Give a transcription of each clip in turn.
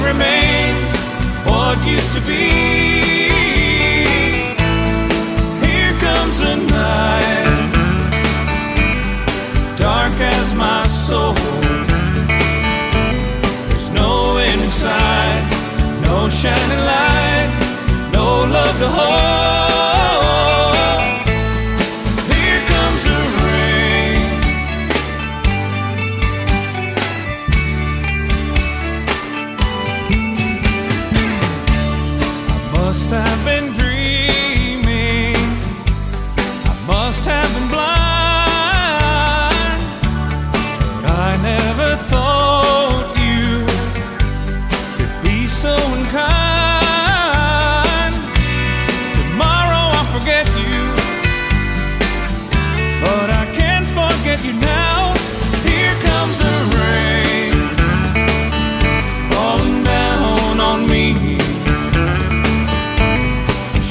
remains what used to be. Here comes the night, dark as my soul. There's no end in sight, no shining light, no love to hold. Here comes the rain. I must have been dreaming, I must have been blind, but I never thought you could be so unkind. Tomorrow I'll forget you, but I can't forget you now. Here comes the rain, falling down on me,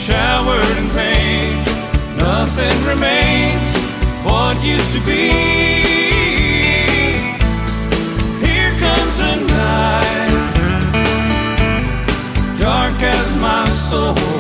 showered in pain. Nothing remains what used to be. Here comes the night, dark as my soul.